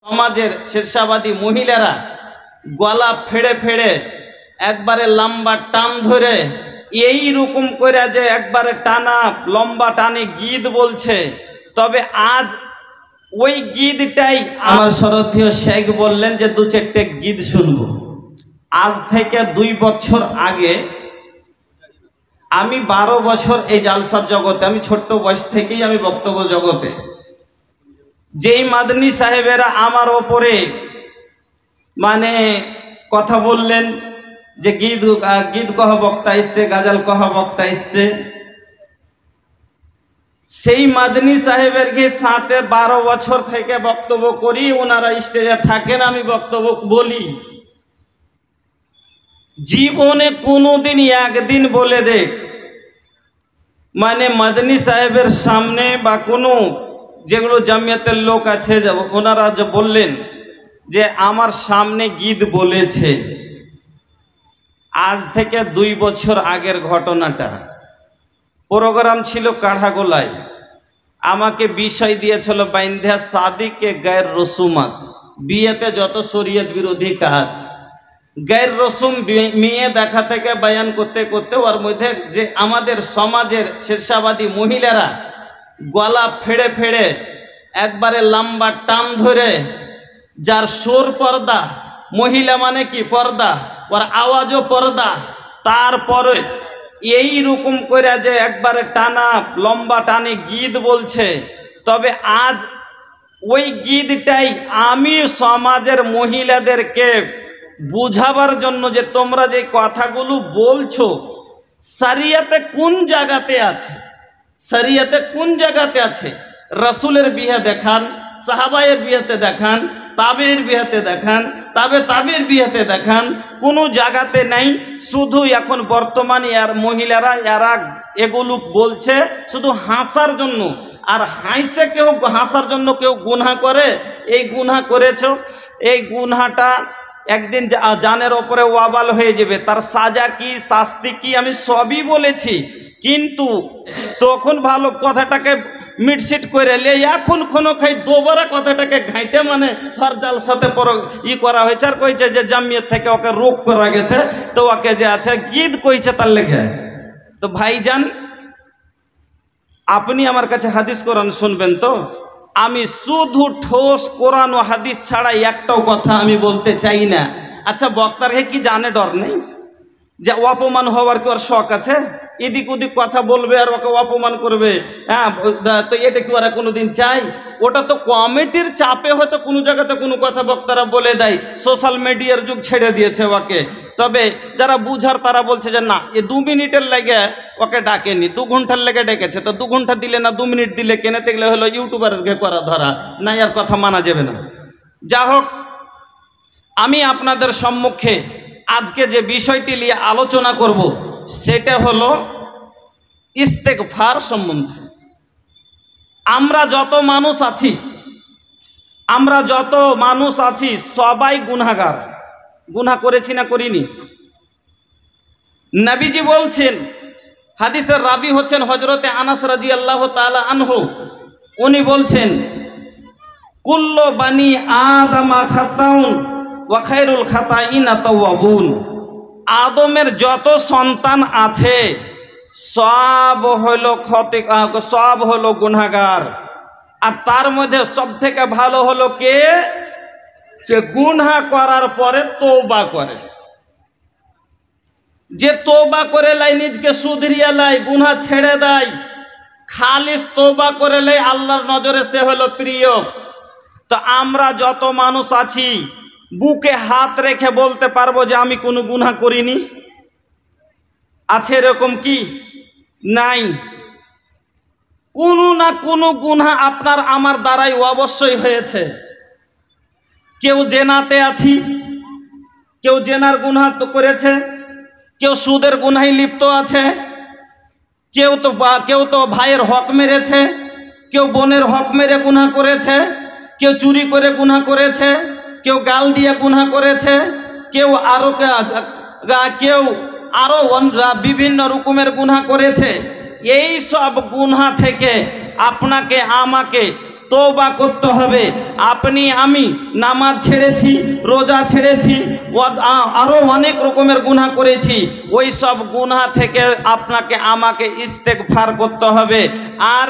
সমাজের শেরশাবাদী মহিলারা গলা ফেড়ে ফেড়ে একবারে লম্বা টান ধরে এই রকম করে যে একবারে টানা লম্বা টানে গীত বলছে। তবে আজ ওই গীতটাই আমার শরদীয় শেখ বললেন যে দু চারটে গীত শুনব। আজ থেকে 2 বছর আগে আমি 12 বছর এই জালসার জগতে, আমি ছোট্ট বয়স থেকেই আমি বক্তব্য জগতে, যেই মাদনী সাহেবেরা আমার ওপরে মানে কথা বললেন যে গীত কহ বক্তা এসছে, গাজাল কহ বক্তা এসছে, সেই মাদনী সাহেবের সাথে 12 বছর থেকে বক্তব্য করি, ওনারা স্টেজে থাকেন, আমি বক্তব্য বলি। জীবনে কোনোদিন একদিন বলে দেখ মানে মাদনী সাহেবের সামনে বা কোনো যেগুলো জামিয়াতের লোক আছে ওনারা যে বললেন যে আমার সামনে গীত বলেছে। আজ থেকে 2 বছর আগের ঘটনাটা, প্রোগ্রাম ছিল কাঢ়াগোলায়, আমাকে বিষয় দিয়েছিল বাইন্ধা সাদিকে গায়ের রসুমাত, বিয়েতে যত শরীয়ত বিরোধী কাজ, গায়ের রসুম মেয়ে দেখা থেকে বয়ান করতে করতে ওর মধ্যে যে আমাদের সমাজের শেরশাবাদী মহিলারা গলা ফেড়ে ফেড়ে একবারে লম্বা টান ধরে, যার সুর পর্দা, মহিলা মানে কি পর্দা, ওর আওয়াজও পর্দা, তারপরে এই রকম করে যে একবারে টানা লম্বা টানে গীত বলছে। তবে আজ ওই গীতটাই আমি সমাজের মহিলাদেরকে বুঝাবার জন্য যে তোমরা যে কথাগুলো বলছো শরিয়তে কোন জায়গাতে আছে, শরিয়তে কোন জায়গাতে আছে। রসুলের বিয়ে দেখান, সাহাবায়ের বিয়েতে দেখান, তাবের বিয়েতে দেখান, তাবের বিয়েতে দেখান, কোনো জায়গাতে নাই। শুধু এখন বর্তমানে আর মহিলারা এরা এগুলো বলছে শুধু হাসার জন্য, আর হাসে কেউ হাসার জন্য কেউ গুনাহ করে। এই গুনাহ করেছো, এই গুনাহটা একদিন জানের ওপরে ওয়াবাল হয়ে যাবে, তার সাজা কি শাস্তি কি আমি সবই বলেছি। কিন্তু তখন ভালো কথাটাকে মিটসিট করে লে, এখন কোনো খাই দোবারা কথাটাকে ঘাইটে মানে হর জালসাতে করা হয়েছে। আর কইছে যে জামিয়াত থেকে ওকে রোগ করা গেছে, তো ওকে যে আছে গীত কইছে তার লেগে। তো ভাইজান আপনি আমার কাছে হাদিস কোরআন শুনবেন তো, আমি শুধু ঠোস কোরআন ও হাদিস ছাড়া একটাও কথা আমি বলতে চাই না। আচ্ছা বক্তারকে কি জানে ডর নেই যে অপমান হওয়ার কি ওর শখ আছে? এদিক ওদিক কথা বলবে আর ওকে অপমান করবে, হ্যাঁ, তো এটা কি ওরা কোনোদিন চাই? ওটা তো কমিটির চাপে হয়তো কোনো জায়গাতে কোনো কথা বক্তারা বলে দেয়, সোশ্যাল মিডিয়ার যুগ ছেড়ে দিয়েছে ওকে। তবে যারা বুঝার তারা বলছে যে না, এ 2 মিনিটের লেগে ওকে ডাকেনি, 2 ঘন্টার লেগে ডেকেছে, তো 2 ঘন্টা দিলে না 2 মিনিট দিলে কেনে দেখলে হলো ইউটিউবারকে করা ধরা, না আর কথা মানা যাবে না। যা হোক, আমি আপনাদের সম্মুখে আজকে যে বিষয়টি নিয়ে আলোচনা করব সেটা হলো ইস্তেগফার সম্বন্ধে। আমরা যত মানুষ আছি সবাই গুনাহগার। গুনাহ করেছি না করিনি? নবীজি বলছেন, হাদিসের রাবি হচ্ছেন হযরতে আনাস রাদিয়াল্লাহু তাআলা আনহু, উনি বলছেন কুল্লু বানি আদমা খাতাউন ওয়া খায়রুল খাতাইনা তাওয়াবুন। আদমের যত সন্তান আছে সব হলো গুনাহগার, আর তার মধ্যে সব থেকে ভালো হলো কে? যে গুনাহ করার পরে তওবা করে, যে তওবা করে লাই, নিজকে শুধরিয়ে লাই, গুনাহ ছেড়ে দেয়, খালিস তওবা করে লাই, আল্লাহর নজরে সে হলো প্রিয়। তো আমরা যত মানুষ আছি বুকে হাত রেখে বলতে পারবো যে আমি কোনো গুনাহ করিনি? আছে এরকম কি? নাই। কোনো না কোনো গুনাহ আপনার আমার দ্বারাই অবশ্যই হয়েছে। কেউ জেনাতে আছি, কেউ জেনার গুনাহ তো করেছে, কেউ সুদের গুনাহে লিপ্ত আছে, কেউ তো ভাইয়ের হক মেরেছে, কেউ বোনের হক মেরে গুনাহ করেছে, কেউ চুরি করে গুনাহ করেছে, কেউ গাল দিয়ে গুনাহ করেছে, কেউ আরো বিভিন্ন রকমের গুনাহ করেছে। এই সব গুনাহ থেকে আপনাকে আমাকে তওবা করতে হবে। আপনি আমি নামাজ ছেড়েছি, রোজা ছেড়েছি, আরও অনেক রকমের গুনাহ করেছি। ওই সব গুনাহ থেকে আপনাকে আমাকে ইস্তেগফার করতে হবে আর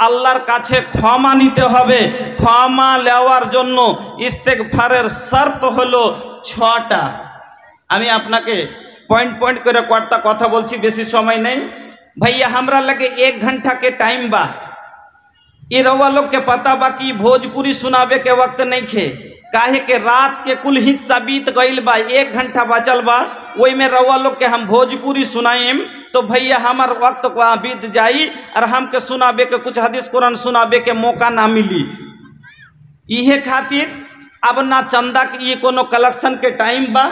আল্লাহর কাছে ক্ষমা নিতে হবে। ক্ষমা নেওয়ার জন্য ইস্তেগফারের শর্ত হলো 6টা। আমি আপনাকে पॉइंट पॉइंट করে কয়েকটা কথা বলছি, বেশি সময় নেই। भैया हमरा लगे 1 घंटा के टाइम बा। ये रउआ लोग के पता बा कि भोजपुरी सुनावे के वक्त नहीं खे, काहे के रात के कुल हिस्सा बीत गईल बा, 1 घंटा बचल बा, वही में रउआ लोग के हम भोजपुरी सुनाएम तो भैया हमार वक्त बीत जाई और हमके सुनावे के कुछ हदीस कुरान सुनावे के मौका ना मिली। इहे खातिर अब ना चंदा के ये कोनो कलेक्शन के टाइम बा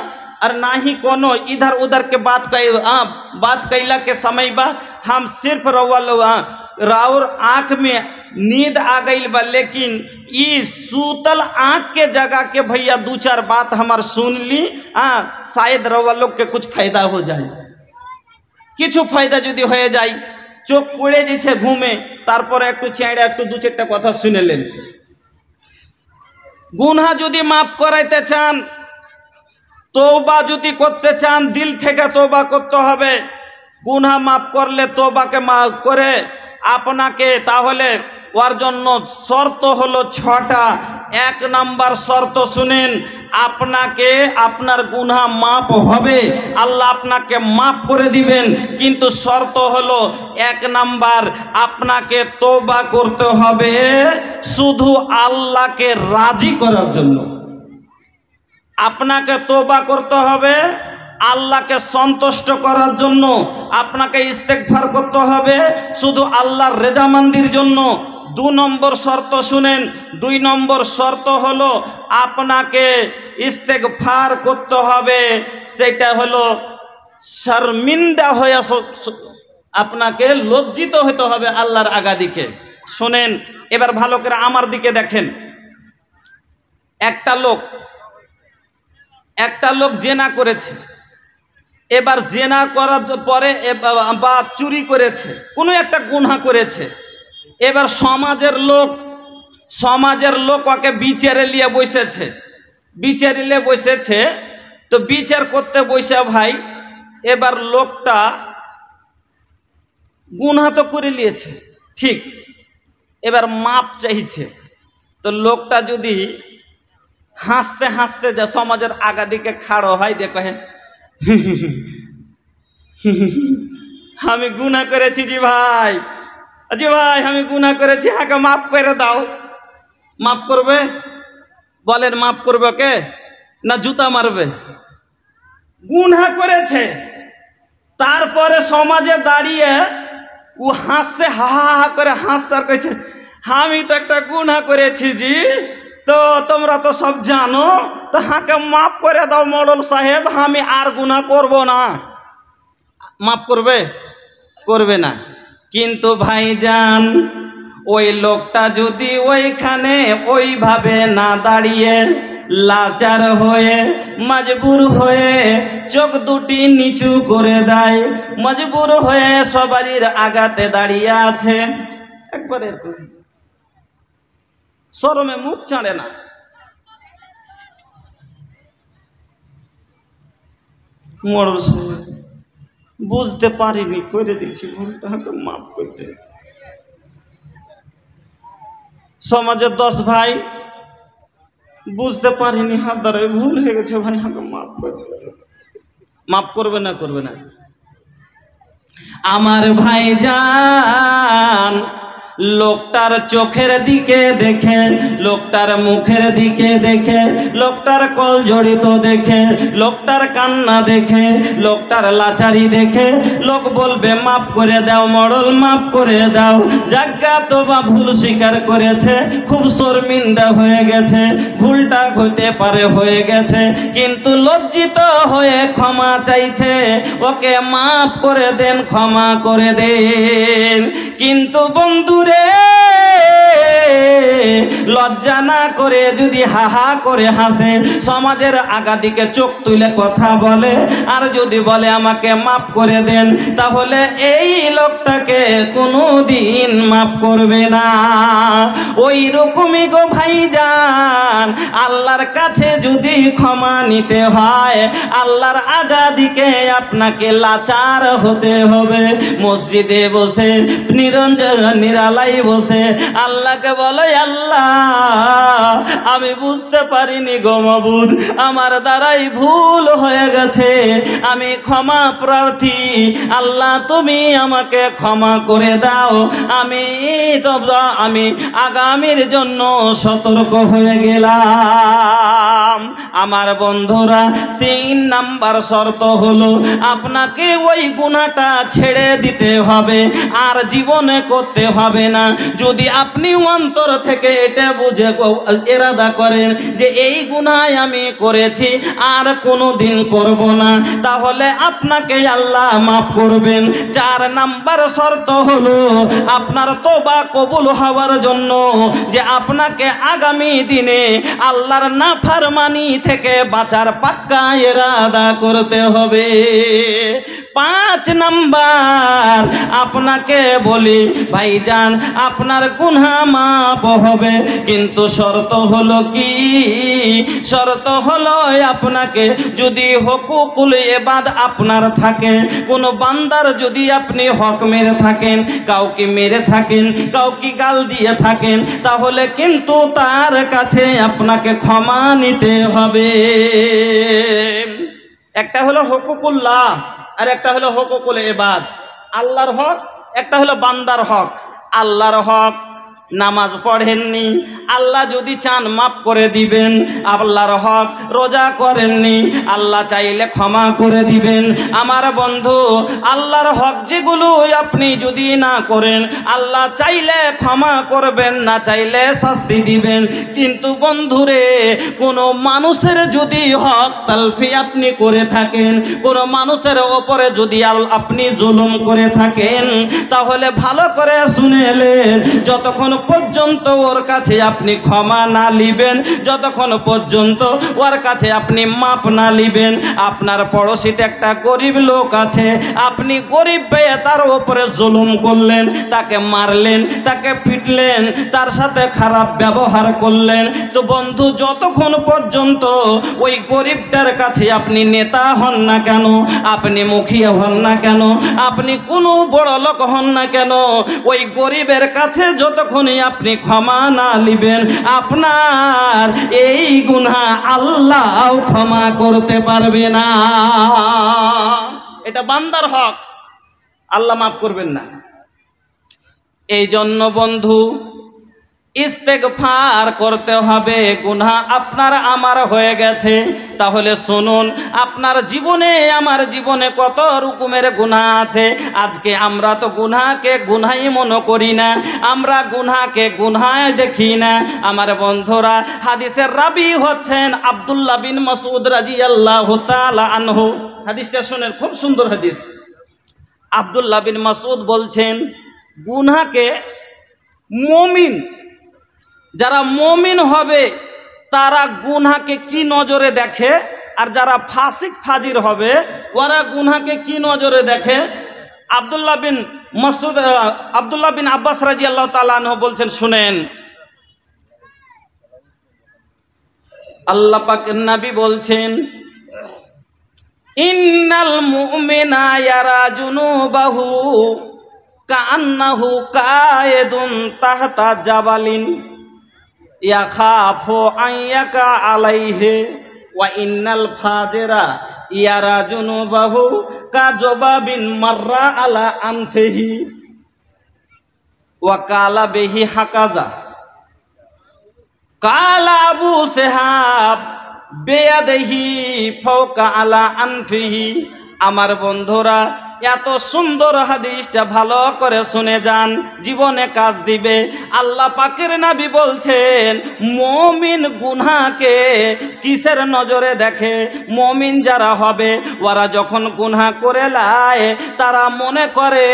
और ना ही कोनो इधर उधर के बात कैला के समय बा। हम सिर्फ राउर आँख में नींद आ गई बा, लेकिन ये सूतल आँख के जगह के भैया 2-4 बात हमार सुन ली, शायद रउआ लोग के कुछ फायदा हो जाए। किछु फायदा यदि हो जाए, चोख पड़े जे घूमे तारपर एकटू चेड़े एकटू 2-4टा कथा शुने लें। गुनाह यदि माफ कराइते चान, तौबा যদি করতে চান, দিল থেকে তওবা করতে হবে। গুনাহ মাফ করলে তওবাকে মাফ করে আপনাকে, তাহলে ওর জন্য শর্ত হলো 6টা। 1 নাম্বার শর্ত শুনেন, আপনাকে আপনার গুনাহ মাফ হবে, আল্লাহ আপনাকে মাফ করে দিবেন, কিন্তু শর্ত হলো 1 নাম্বার আপনাকে তওবা করতে হবে শুধু আল্লাহকে রাজি করার জন্য। আপনাকে तौबा করতে হবে আল্লাহকে সন্তুষ্ট করার জন্য। আপনাকে ইস্তেগফার করতে হবে শুধু আল্লাহর রেজামন্দির জন্য। 2 নম্বর শর্ত শুনেন, 2 নম্বর শর্ত হলো আপনাকে ইস্তেগফার করতে হবে, সেটা হলো শর্মিন্দা হয়ে আপনাকে লজ্জিত হতে হবে আল্লাহর আগাদিকে। শুনেন এবার ভালো করে আমার দিকে দেখেন। একটা লোক জেনা করেছে, এবার জেনা করার পরে বা চুরি করেছে, কোনো একটা গুনাহ করেছে। এবার সমাজের লোক ওকে বিচারে নিয়ে বসেছে। তো বিচার করতে বসে ভাই, এবার লোকটা গুনাহ তো করে নিয়েছে ঠিক, এবার মাপ চাইছে। তো লোকটা যদি হাসতে হাসতে যা সমাজের আগা দিকে খাড়ো হয়, দেখো হ্যাঁ আমি গুনাহ করেছি জি ভাই আমি গুনাহ করেছি, হাঁকে মাফ করে দাও। মাফ করবে? বলেন মাফ করবে কে না জুতা মারবে? গুনাহ করেছে, তারপরে সমাজে দাঁড়িয়ে ও হাসছে, হা হা করে হাসছে আর কইছে আমি তো একটা গুনাহ করেছি জি, তো তোমরা তো সব জানো, তো হাঁকে মাফ করে দাও মডল সাহেব, আমি আর গুনাহ করব না। মাফ করবে? করবে না। কিন্তু ভাইজান ওই লোকটা যদি ওইখানে ওইভাবে না দাঁড়িয়ে লাচার হয়ে মজবুর হয়ে চোখ দুটি নিচু করে দেয়, মজবুর হয়ে সবারই আগাতে দাঁড়িয়ে আছে, একবারে শরমে মুখ ছাড়ে না। মরল বুঝতে পারিনি, করে দিচ্ছি ভুলটা, মাফ করতে। সমাজের 10 ভাই বুঝতে পারিনি, হাত ধরে ভুল হয়ে গেছে ভাই, আমাকে মাফ করতে। মাফ করবে না? করবে না। আমার ভাইজান লোকটার চোখের দিকে দেখে, লোকটার মুখের দিকে দেখে, লোকটার কল জড়িত দেখে, লোকটার কান্না দেখে, লোকটার লাচারি দেখে লোক বলবে মাফ করে দাও মডল, মাফ করে দাও। জাগ্গা তো বা ভুল স্বীকার করেছে, খুব শর্মিন্দা হয়ে গেছে, ভুলটা হতে পারে হয়ে গেছে, কিন্তু লজ্জিত হয়ে ক্ষমা চাইছে, ওকে মাফ করে দেন, ক্ষমা করে দেন। কিন্তু বন্ধু রে, লজ্জা না করে যদি হা হা করে হাসে, সমাজের আগা দিকে চোখ তুলে কথা বলে, আর যদি বলে আমাকে মাফ করে দেন, তাহলে এই লোকটাকে কোনোদিন মাফ করবে না। ওই রকমই গো ভাইজান, আল্লাহর কাছে যদি ক্ষমা নিতে হয়, আল্লাহর আগা দিকে আপনাকে লাচার হতে হবে। মসজিদে বসে নিরঞ্জন নিরালাই বসে আল্লাহকে বলে, আল্লাহ আমি বুঝতে পারিনি গো মাবুদ, আমার দ্বারাই ভুল হয়ে গেছে, আমি ক্ষমা প্রার্থী, আল্লাহ তুমি আমাকে ক্ষমা করে দাও, আমি আগামীর জন্য সতর্ক হয়ে গেলাম। আমার বন্ধুরা, 3 নাম্বার শর্ত হলো আপনাকে ওই গুনাহটা ছেড়ে দিতে হবে, আর জীবনে করতে হবে না। যদি আপনি অন্তর থেকে এটা বুঝে ইরাদা করেন যে এই গুনাহ আমি করেছি, আর কোনোদিন করব না, তাহলে আপনাকে আল্লাহ মাফ করবেন। 4 নাম্বার শর্ত হলো আপনার তওবা কবুল হওয়ার জন্য যে আপনাকে আগামী দিনে আল্লাহর নাফরমানি থেকে বাঁচার পাক্কা ইরাদা করতে হবে। 5 নাম্বার আপনাকে বলি ভাইজান, আপনার গুনাহ মাফ হবে, কিন্তু শর্ত হলো কি? শর্ত হলো আপনাকে যদি হুকুকুল ইবাদ আপনার থাকে, কোনো বান্দার যদি আপনি হক মেরে থাকেন, কাউকে মেরে থাকেন, কাউকে গাল দিয়ে থাকেন, তাহলে কিন্তু তার কাছে আপনাকে ক্ষমা নিতে হবে। একটা হলো হুকুকুল্লাহ, আর একটা হলো হুকুকুল ইবাদ। আল্লাহর হক, একটা হলো বান্দার হক। আল্লাহর হক, নামাজ পড়েননি, আল্লাহ যদি চান মাফ করে দিবেন। আল্লাহর হক, রোজা করেননি, আল্লাহ চাইলে ক্ষমা করে দিবেন। আমার বন্ধু, আল্লাহর হক যেগুলো আপনি যদি না করেন, আল্লাহ চাইলে ক্ষমা করবেন, না চাইলে শাস্তি দিবেন। কিন্তু বন্ধুরে, কোনো মানুষের যদি হক তালফি আপনি করে থাকেন, কোনো মানুষের ওপরে যদি আপনি জুলুম করে থাকেন, তাহলে ভালো করে শুনেলেন, যতক্ষণ পর্যন্ত ওর কাছে আপনি ক্ষমা না নিবেন, যতক্ষণ পর্যন্ত ওর কাছে আপনি মাপ না নিবেন, আপনার পড়োশিতে একটা গরিব লোক আছে, আপনি গরিব পেয়ে তার উপরে জুলুম করলেন, তাকে মারলেন, তাকে পিটলেন, তার সাথে খারাপ ব্যবহার করলেন, তো বন্ধু যতক্ষণ পর্যন্ত ওই গরিবটার কাছে আপনি নেতা হন না কেন, আপনি মুখিয়া হন না কেন, আপনি কোনো বড় লোক হন না কেন, ওই গরিবের কাছে যতক্ষণ আপনি ক্ষমা না নিবেন, আপনার এই গুনাহ আল্লাহ ক্ষমা করতে পারবে না। এটা বান্দার হক, আল্লাহ মাফ করবেন না। এই জন্য বন্ধু ইস্তেগফার করতে হবে। গুনাহ আপনার আমার হয়ে গেছে, তাহলে শুনুন, আপনার জীবনে আমার জীবনে কত রকমের গুনাহ আছে। আজকে আমরা তো গুনাহকে গুনাহই মনে করি না, আমরা গুনাহকে গুনাহ দেখি না। আমার বন্ধুরা, হাদিসের রাবি হচ্ছেন আব্দুল্লাহ বিন মাসউদ রাদিয়াল্লাহু তাআলা আনহু। হাদিসটা শুনেন, খুব সুন্দর হাদিস। আব্দুল্লাহ বিন মাসউদ বলছেন, গুনাহকে মুমিন, যারা মুমিন হবে তারা গুনাহকে কি নজরে দেখে, আর যারা ফাসিক ফাজির হবে ওরা গুনাহকে কি নজরে দেখে। আব্দুল্লাহ বিন আব্বাস রাদিয়াল্লাহু তাআলা আনহু বলছেন, শুনেন, আল্লাহ পাকের নবী বলছেন, ইন্নাল মুমিনা ইয়ারা জুনুবাহু কান্নাহু কায়েদুন তাহতা জাবালিন ইয়াখাফু আইয়াকা আলাইহি ওয়া ইন্নাল ফাজিরা ইয়ারা জুনুবাহু কাজবাবিন মাররা আলা আনফিহি ওয়া কালা বিহি হাকাজা। কালা আবু সিহাব বেয়াদিহি ফাওকা আলা আনফিহি। আমার বন্ধুরা, এত সুন্দর হাদিসটা ভালো করে শুনে যান, জীবনে কাজ দিবে। আল্লাহ পাকের নবী বলছেন, মুমিন গুনাহকে কিসের নজরে দেখে? মুমিন যারা হবে ওরা যখন গুনাহ করে লায়, তারা মনে করে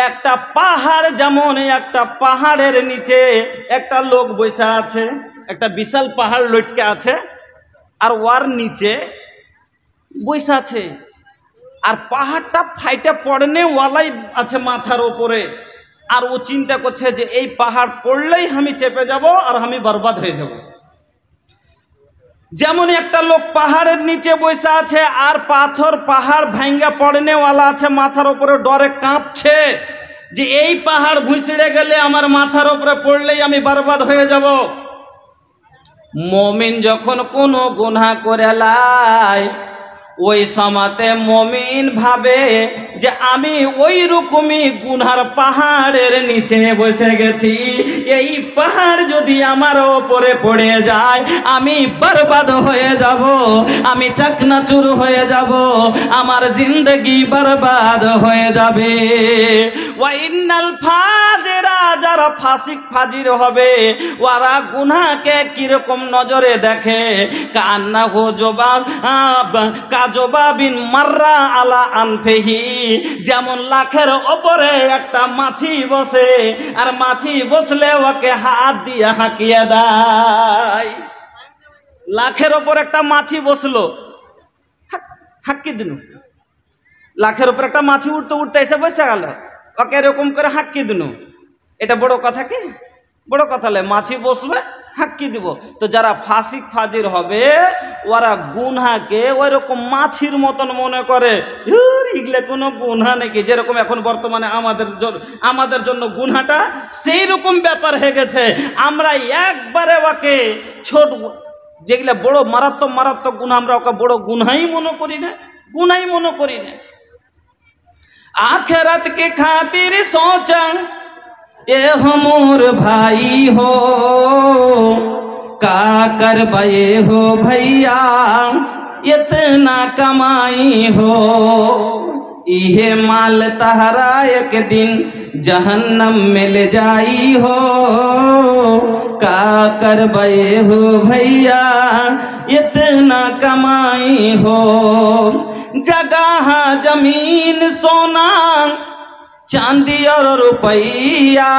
একটা পাহাড়, যেমন একটা পাহাড়ের নিচে একটা লোক বসে আছে, একটা বিশাল পাহাড় লটকে আছে, আর ওর নিচে বসে আছে, আর পাহাড়টা ফাইটে পড়নে ওয়ালাই আছে মাথার ওপরে, আর ও চিন্তা করছে যে এই পাহাড় পড়লেই আমি চেপে যাব আর আমি বরবাদ হয়ে যাব। যেমন একটা লোক পাহাড়ের নিচে বসে আছে, আর পাহাড় ভাঙ্গা পড়নে ওয়ালা আছে মাথার ওপরে, ডরে কাঁপছে যে এই পাহাড় ভুঁসড়ে গেলে আমার মাথার ওপরে পড়লেই আমি বরবাদ হয়ে যাব। মুমিন যখন কোনো গুনাহ করে লাই, ওই সময়তে মুমিন ভাবে যে আমি ওই রকমই গুনার পাহাড়ের নিচে বসে গেছি, এই পাহাড় যদি আমার ওপরে পড়ে যায় আমি বরবাদ হয়ে যাব, আমি চাকনাচুর হয়ে যাব, আমার জিন্দগি বরবাদ হয়ে যাবে। ওয়াইনাল ফাজিরা, যারা ফাসিক ফাজির হবে ওরা গুনাহকে কিরকম নজরে দেখে? কান্নাহু জবাব জবাবিন মাররা আলা আনফেহি, যেমন লাখের ওপরে একটা মাছি বসে, আর মাছি বসলে ওকে হাত দিয়ে হাঁকিয়ে দেয়। লাখের ওপর একটা মাছি বসলো, হাঁকি দিল, লাখের ওপর একটা মাছি উঠতে উঠতে এসে বসে গেল, ওকে এরকম করে হাঁকি দিল। এটা বড় কথা কি? বড় কথা নয়, মাছি বসবে হাঁকি দিব। তো যারা ফাসিক ফাজির হবে ওরা গুনহাকে ওই রকম মাছির মতন মনে করে, এগুলো কোনো গুনহা নাকি? যেরকম এখন বর্তমানে আমাদের জন্য গুনহাটা সেই রকম ব্যাপার হয়ে গেছে। আমরা একবারে ওকে ছোট, যেগুলো বড় মারাত্মক মারাত্মক গুনাহ, আমরা ওকে বড় গুনহাই মনে করি না, গুনাই মনে করি না। आखिरत के खातिर सोचा ये हो मोर भाई हो, का कर बये हो भैया इतना कमाई हो, इहे माल तहरा एक दिन जहन्नम में ले जाई हो, का कर बये हो भैया इतना कमाई हो। जगह जमीन सोना चांदी और रुपया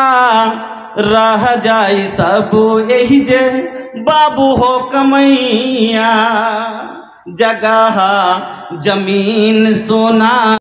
रह जाई सब यही जे बाबू हो कमैया। जगह जमीन सोना